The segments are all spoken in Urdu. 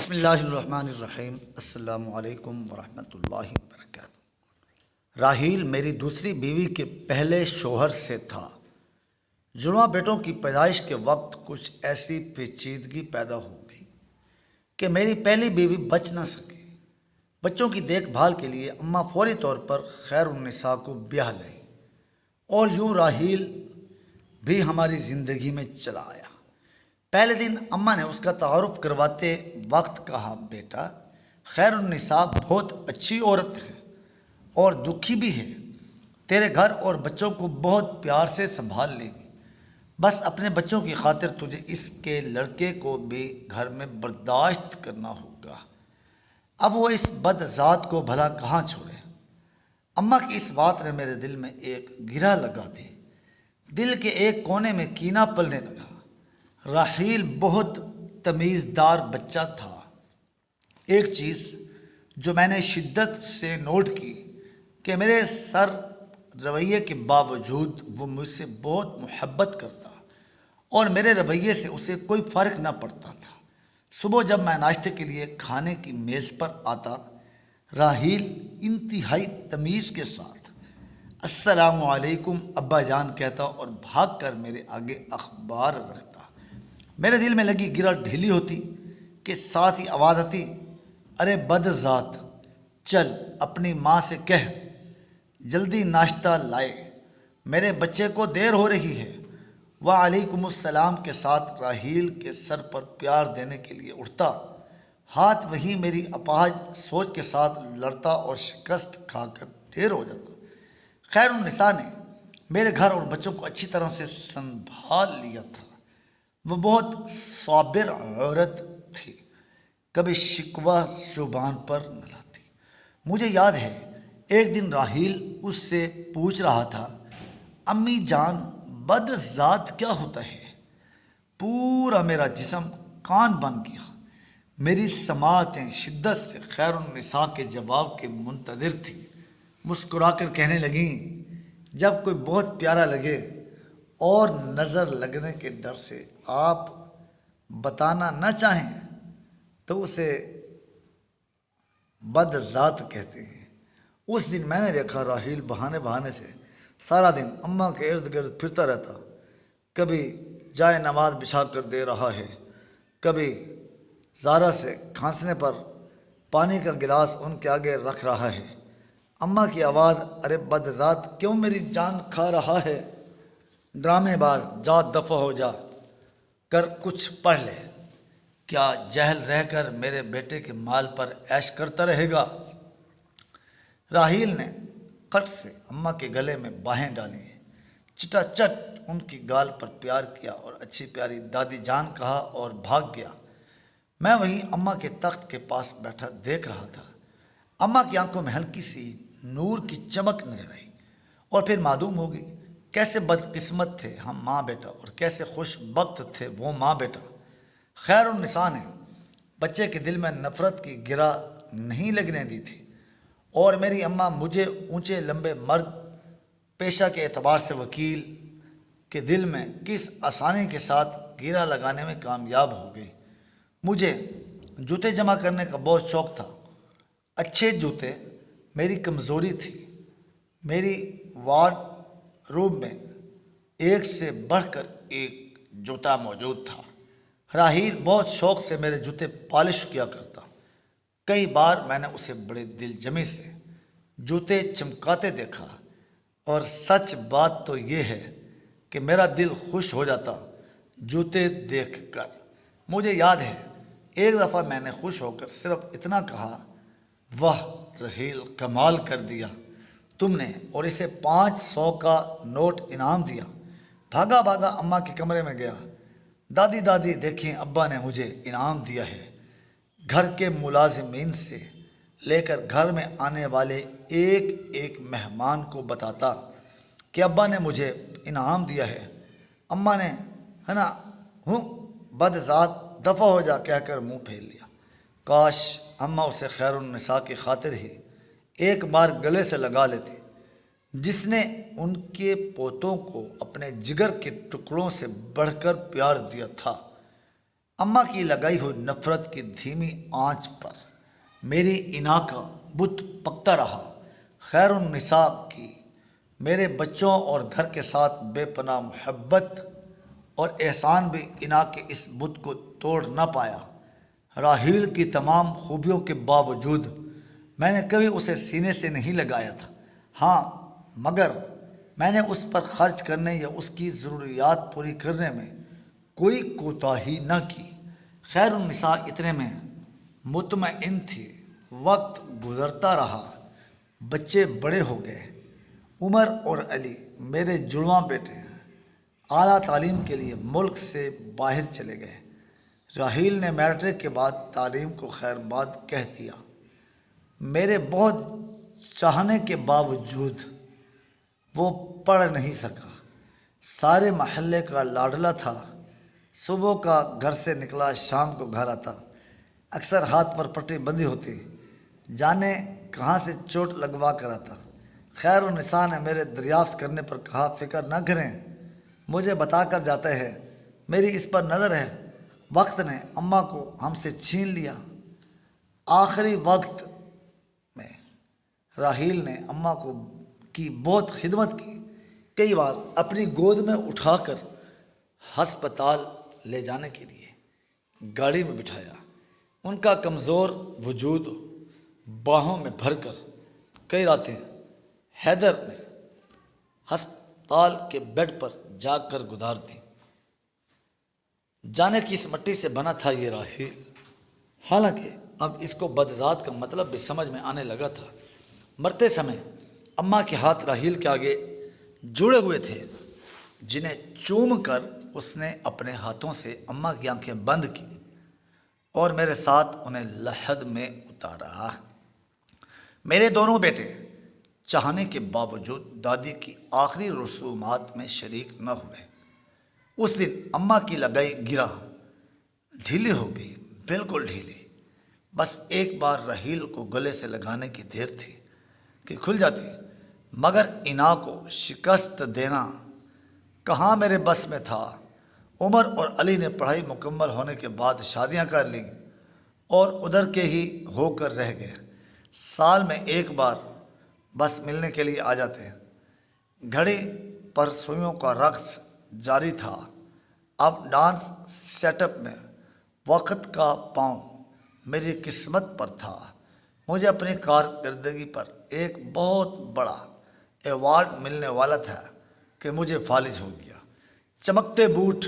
بسم اللہ الرحمن الرحیم۔ السلام علیکم ورحمۃ اللہ وبرکاتہ۔ راحیل میری دوسری بیوی کے پہلے شوہر سے تھا۔ جڑواں بیٹوں کی پیدائش کے وقت کچھ ایسی پیچیدگی پیدا ہو گئی کہ میری پہلی بیوی بچ نہ سکی۔ بچوں کی دیکھ بھال کے لیے اماں فوری طور پر خیر النساء کو بیاہ لیں اور یوں راحیل بھی ہماری زندگی میں چلا آیا۔ پہلے دن اماں نے اس کا تعارف کرواتے وقت کہا، بیٹا خیر النساء بہت اچھی عورت ہے اور دکھی بھی ہے، تیرے گھر اور بچوں کو بہت پیار سے سنبھال لے گی، بس اپنے بچوں کی خاطر تجھے اس کے لڑکے کو بھی گھر میں برداشت کرنا ہوگا۔ اب وہ اس بد ذات کو بھلا کہاں چھوڑے۔ اماں کی اس بات نے میرے دل میں ایک گرہ لگا دی۔ دل کے ایک کونے میں کینہ پلنے لگا۔ راحیل بہت تمیزدار بچہ تھا۔ ایک چیز جو میں نے شدت سے نوٹ کی کہ میرے سر رویے کے باوجود وہ مجھ سے بہت محبت کرتا اور میرے رویے سے اسے کوئی فرق نہ پڑتا تھا۔ صبح جب میں ناشتے کے لیے کھانے کی میز پر آتا، راحیل انتہائی تمیز کے ساتھ السلام علیکم ابا جان کہتا اور بھاگ کر میرے آگے اخبار رکھتا۔ میرے دل میں لگی گرہ ڈھیلی ہوتی کہ ساتھ ہی آواز آتی، ارے بد ذات، چل اپنی ماں سے کہہ جلدی ناشتہ لائے، میرے بچے کو دیر ہو رہی ہے۔ وعلیکم السلام کے ساتھ راحیل کے سر پر پیار دینے کے لیے اٹھتا، ہاتھ وہی میری اپاہج سوچ کے ساتھ لڑتا اور شکست کھا کر ڈھیر ہو جاتا۔ خیر النساء نے میرے گھر اور بچوں کو اچھی طرح سے سنبھال لیا تھا۔ وہ بہت صابر عورت تھی، کبھی شکوہ زبان پر نہ لاتی۔ مجھے یاد ہے ایک دن راحیل اس سے پوچھ رہا تھا، امی جان بد ذات کیا ہوتا ہے؟ پورا میرا جسم کان بن گیا۔ میری سماعتیں شدت سے خیر النساء کے جواب کے منتظر تھیں۔ مسکرا کر کہنے لگیں، جب کوئی بہت پیارا لگے اور نظر لگنے کے ڈر سے آپ بتانا نہ چاہیں تو اسے بد ذات کہتے ہیں۔ اس دن میں نے دیکھا راحیل بہانے سے سارا دن اماں کے ارد گرد پھرتا رہتا، کبھی جائے نماز بچھا کر دے رہا ہے، کبھی زارا سے کھانسنے پر پانی کا گلاس ان کے آگے رکھ رہا ہے۔ اماں کی آواز، ارے بد ذات کیوں میری جان کھا رہا ہے؟ ڈرامے باز، جا دفع ہو جا کر کچھ پڑھ لے، کیا جہل رہ کر میرے بیٹے کے مال پر عیش کرتا رہے گا؟ راحیل نے کٹ سے اماں کے گلے میں باہیں ڈالی، چٹا چٹ ان کی گال پر پیار کیا اور اچھی پیاری دادی جان کہا اور بھاگ گیا۔ میں وہیں اماں کے تخت کے پاس بیٹھا دیکھ رہا تھا۔ اماں کی آنکھوں میں ہلکی سی نور کی چمک نظر آئی اور پھر معدوم ہو گئی۔ کیسے بدقسمت تھے ہم ماں بیٹا اور کیسے خوش بخت تھے وہ ماں بیٹا۔ خیر النساء نے بچے کے دل میں نفرت کی گرہ نہیں لگنے دی تھی اور میری اماں مجھے اونچے لمبے مرد پیشہ کے اعتبار سے وکیل کے دل میں کس آسانی کے ساتھ گرہ لگانے میں کامیاب ہو گئی۔ مجھے جوتے جمع کرنے کا بہت شوق تھا۔ اچھے جوتے میری کمزوری تھی۔ میری وارڈ روب میں ایک سے بڑھ کر ایک جوتا موجود تھا۔ راحیل بہت شوق سے میرے جوتے پالش کیا کرتا۔ کئی بار میں نے اسے بڑے دل جمی سے جوتے چمکاتے دیکھا اور سچ بات تو یہ ہے کہ میرا دل خوش ہو جاتا جوتے دیکھ کر۔ مجھے یاد ہے ایک دفعہ میں نے خوش ہو کر صرف اتنا کہا، واہ راحیل کمال کر دیا تم نے، اور اسے 500 کا نوٹ انعام دیا۔ بھاگا بھاگا اماں کے کمرے میں گیا، دادی دیکھیں ابا نے مجھے انعام دیا ہے۔ گھر کے ملازمین سے لے کر گھر میں آنے والے ایک ایک مہمان کو بتاتا کہ ابا نے مجھے انعام دیا ہے۔ اماں نے ہے نا بد ذات دفع ہو جا کہہ کر منہ پھیر لیا۔ کاش اماں اسے خیر النساء کی خاطر ہی ایک بار گلے سے لگا لیتی، جس نے ان کے پوتوں کو اپنے جگر کے ٹکڑوں سے بڑھ کر پیار دیا تھا۔ اماں کی لگائی ہوئی نفرت کی دھیمی آنچ پر میری انا کا بت پکتا رہا۔ خیر النساء کی میرے بچوں اور گھر کے ساتھ بے پناہ محبت اور احسان بھی انا کے اس بت کو توڑ نہ پایا۔ راحیل کی تمام خوبیوں کے باوجود میں نے کبھی اسے سینے سے نہیں لگایا تھا۔ ہاں، مگر میں نے اس پر خرچ کرنے یا اس کی ضروریات پوری کرنے میں کوئی کوتاہی نہ کی۔ خیر النساء اتنے میں مطمئن تھی۔ وقت گزرتا رہا، بچے بڑے ہو گئے۔ عمر اور علی میرے جڑواں بیٹے اعلیٰ تعلیم کے لیے ملک سے باہر چلے گئے۔ راحیل نے میٹرک کے بعد تعلیم کو خیر باد کہہ دیا۔ میرے بہت چاہنے کے باوجود وہ پڑھ نہیں سکا۔ سارے محلے کا لاڈلا تھا۔ صبح کا گھر سے نکلا، شام کو گھر آتا۔ اکثر ہاتھ پر پٹی بندھی ہوتی، جانے کہاں سے چوٹ لگوا کر آتا۔ خیر النساء نے میرے دریافت کرنے پر کہا، فکر نہ کریں، مجھے بتا کر جاتے ہیں، میری اس پر نظر ہے۔ وقت نے اماں کو ہم سے چھین لیا۔ آخری وقت میں راحیل نے اماں کی بہت خدمت کی۔ کئی بار اپنی گود میں اٹھا کر ہسپتال لے جانے کے لیے گاڑی میں بٹھایا۔ ان کا کمزور وجود باہوں میں بھر کر کئی راتیں حیدر نے ہسپتال کے بیڈ پر جا کر گزار دی۔ جانے کی اس مٹی سے بنا تھا یہ راحیل۔ حالانکہ اب اس کو بدذات کا مطلب بھی سمجھ میں آنے لگا تھا۔ مرتے سمے اماں کے ہاتھ راحیل کے آگے جڑے ہوئے تھے، جنہیں چوم کر اس نے اپنے ہاتھوں سے اماں کی آنکھیں بند کی اور میرے ساتھ انہیں لحد میں اتارا۔ میرے دونوں بیٹے چاہنے کے باوجود دادی کی آخری رسومات میں شریک نہ ہوئے۔ اس دن اماں کی لگائی گرا ڈھیلی ہو گئی، بالکل ڈھیلی۔ بس ایک بار راحیل کو گلے سے لگانے کی دیر تھی کہ کھل جاتی، مگر انا کو شکست دینا کہاں میرے بس میں تھا۔ عمر اور علی نے پڑھائی مکمل ہونے کے بعد شادیاں کر لیں اور ادھر کے ہی ہو کر رہ گئے۔ سال میں ایک بار بس ملنے کے لیے آ جاتے۔ گھڑی پر سوئیوں کا رقص جاری تھا۔ اب ڈانس سیٹ اپ میں وقت کا پاؤں میری قسمت پر تھا۔ مجھے اپنی کارکردگی پر ایک بہت بڑا ایوارڈ ملنے والا تھا کہ مجھے فالج ہو گیا۔ چمکتے بوٹ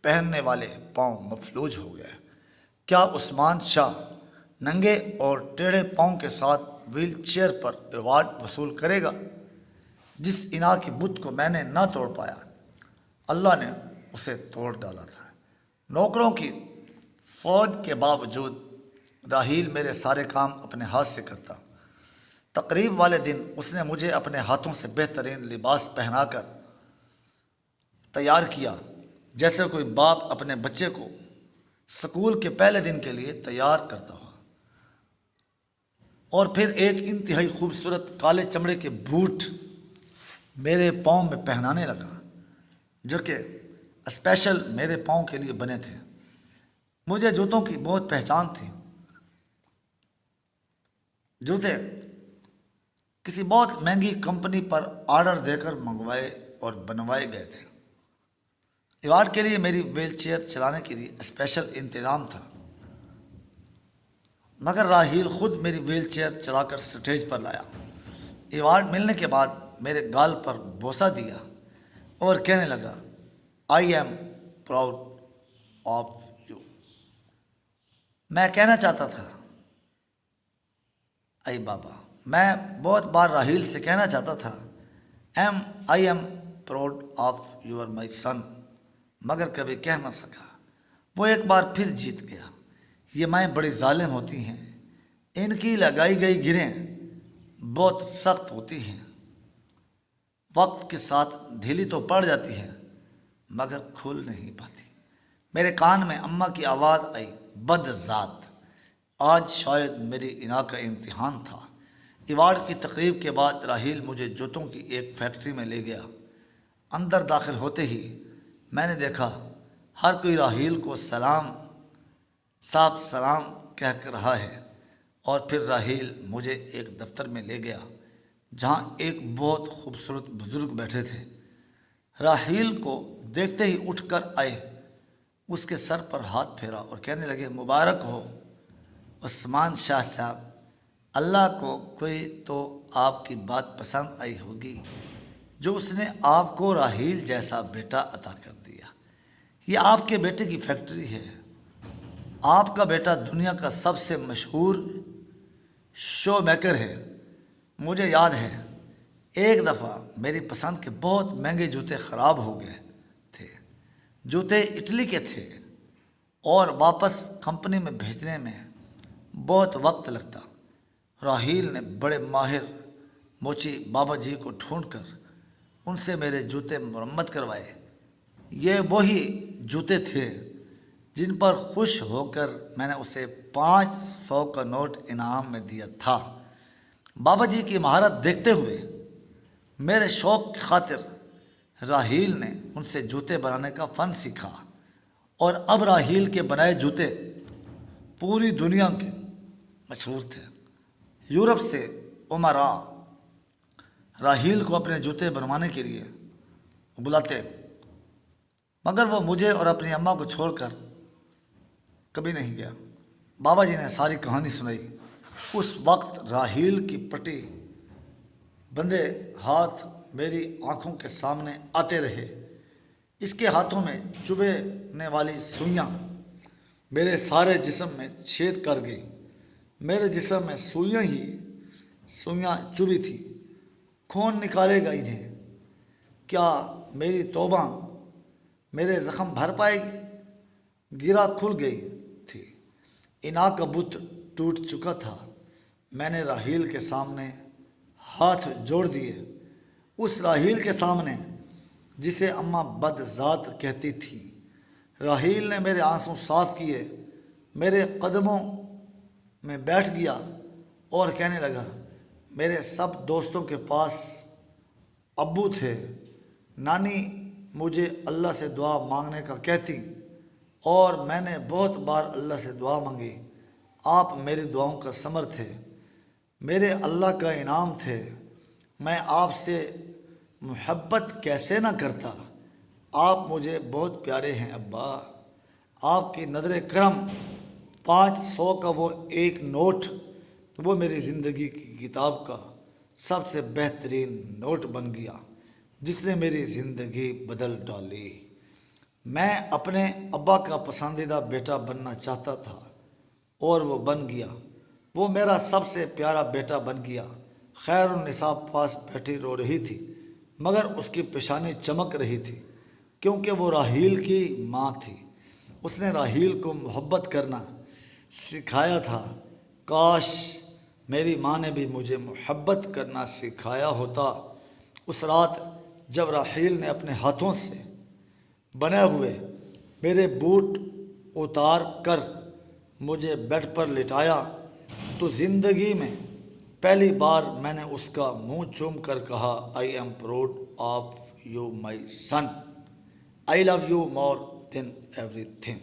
پہننے والے پاؤں مفلوج ہو گئے۔ کیا عثمان شاہ ننگے اور ٹیڑھے پاؤں کے ساتھ ویل چیئر پر ایوارڈ وصول کرے گا؟ جس انا کی بت کو میں نے نہ توڑ پایا، اللہ نے اسے توڑ ڈالا تھا۔ نوکروں کی فوج کے باوجود راحیل میرے سارے کام اپنے ہاتھ سے کرتا۔ تقریب والے دن اس نے مجھے اپنے ہاتھوں سے بہترین لباس پہنا کر تیار کیا، جیسے کوئی باپ اپنے بچے کو اسکول کے پہلے دن کے لیے تیار کرتا ہو۔ اور پھر ایک انتہائی خوبصورت کالے چمڑے کے بوٹ میرے پاؤں میں پہنانے لگا، جو کہ اسپیشل میرے پاؤں کے لیے بنے تھے۔ مجھے جوتوں کی بہت پہچان تھی۔ جوتے کسی بہت مہنگی کمپنی پر آرڈر دے کر منگوائے اور بنوائے گئے تھے۔ ایوارڈ کے لیے میری ویل چیئر چلانے کے لیے اسپیشل انتظام تھا، مگر راحیل خود میری ویل چیئر چلا کر سٹیج پر لایا۔ ایوارڈ ملنے کے بعد میرے گال پر بوسہ دیا اور کہنے لگا، آئی ایم پراؤڈ آف یو۔ میں کہنا چاہتا تھا، اے بابا، میں بہت بار راحیل سے کہنا چاہتا تھا، I am proud of your my son, مگر کبھی کہہ نہ سکا۔ وہ ایک بار پھر جیت گیا۔ یہ مائیں بڑی ظالم ہوتی ہیں، ان کی لگائی گئی گریں بہت سخت ہوتی ہیں۔ وقت کے ساتھ ڈھیلی تو پڑ جاتی ہے، مگر کھل نہیں پاتی۔ میرے کان میں اماں کی آواز آئی، بد ذات، آج شاید میری انا کا امتحان تھا۔ ایوارڈ کی تقریب کے بعد راحیل مجھے جوتوں کی ایک فیکٹری میں لے گیا۔ اندر داخل ہوتے ہی میں نے دیکھا ہر کوئی راحیل کو سلام صاحب سلام کہہ کر رہا ہے، اور پھر راحیل مجھے ایک دفتر میں لے گیا جہاں ایک بہت خوبصورت بزرگ بیٹھے تھے۔ راحیل کو دیکھتے ہی اٹھ کر آئے، اس کے سر پر ہاتھ پھیرا اور کہنے لگے، مبارک ہو عثمان شاہ صاحب، اللہ کو کوئی تو آپ کی بات پسند آئی ہوگی جو اس نے آپ کو راحیل جیسا بیٹا عطا کر دیا۔ یہ آپ کے بیٹے کی فیکٹری ہے۔ آپ کا بیٹا دنیا کا سب سے مشہور شو میکر ہے۔ مجھے یاد ہے ایک دفعہ میری پسند کے بہت مہنگے جوتے خراب ہو گئے تھے۔ جوتے اٹلی کے تھے اور واپس کمپنی میں بھیجنے میں بہت وقت لگتا۔ راحیل نے بڑے ماہر موچی بابا جی کو ڈھونڈ کر ان سے میرے جوتے مرمت کروائے۔ یہ وہی جوتے تھے جن پر خوش ہو کر میں نے اسے 500 کا نوٹ انعام میں دیا تھا۔ بابا جی کی مہارت دیکھتے ہوئے میرے شوق کی خاطر راحیل نے ان سے جوتے بنانے کا فن سیکھا، اور اب راحیل کے بنائے جوتے پوری دنیا کے مشہور تھے۔ یورپ سے امراء راحیل کو اپنے جوتے بنوانے کے لیے بلاتے، مگر وہ مجھے اور اپنی اماں کو چھوڑ کر کبھی نہیں گیا۔ بابا جی نے ساری کہانی سنائی۔ اس وقت راحیل کی پٹی بندے ہاتھ میری آنکھوں کے سامنے آتے رہے۔ اس کے ہاتھوں میں چبھنے والی سوئیاں میرے سارے جسم میں چھید کر گئی۔ میرے جسم میں سوئیاں چبھی تھی۔ خون نکالے گا انہیں؟ کیا میری توبہ میرے زخم بھر پائے گی؟ گرہ کھل گئی تھی، انا کا بت ٹوٹ چکا تھا۔ میں نے راحیل کے سامنے ہاتھ جوڑ دیے، اس راحیل کے سامنے جسے اماں بد ذات کہتی تھی۔ راحیل نے میرے آنسو صاف کیے، میرے قدموں میں بیٹھ گیا اور کہنے لگا، میرے سب دوستوں کے پاس ابو تھے، نانی مجھے اللہ سے دعا مانگنے کا کہتی اور میں نے بہت بار اللہ سے دعا مانگی۔ آپ میری دعاؤں کا ثمر تھے، میرے اللہ کا انعام تھے۔ میں آپ سے محبت کیسے نہ کرتا؟ آپ مجھے بہت پیارے ہیں ابا۔ آپ کی نظر کرم، 500 کا وہ ایک نوٹ، وہ میری زندگی کی کتاب کا سب سے بہترین نوٹ بن گیا جس نے میری زندگی بدل ڈالی۔ میں اپنے ابا کا پسندیدہ بیٹا بننا چاہتا تھا اور وہ بن گیا۔ وہ میرا سب سے پیارا بیٹا بن گیا۔ خیر النساء پاس بیٹھی رو رہی تھی، مگر اس کی پیشانی چمک رہی تھی کیونکہ وہ راحیل کی ماں تھی۔ اس نے راحیل کو محبت کرنا سکھایا تھا۔ کاش میری ماں نے بھی مجھے محبت کرنا سکھایا ہوتا۔ اس رات جب راحیل نے اپنے ہاتھوں سے بنے ہوئے میرے بوٹ اتار کر مجھے بیڈ پر لٹایا تو زندگی میں پہلی بار میں نے اس کا منہ چوم کر کہا، I am proud of you my son, I love you more than ایوری تھنگ۔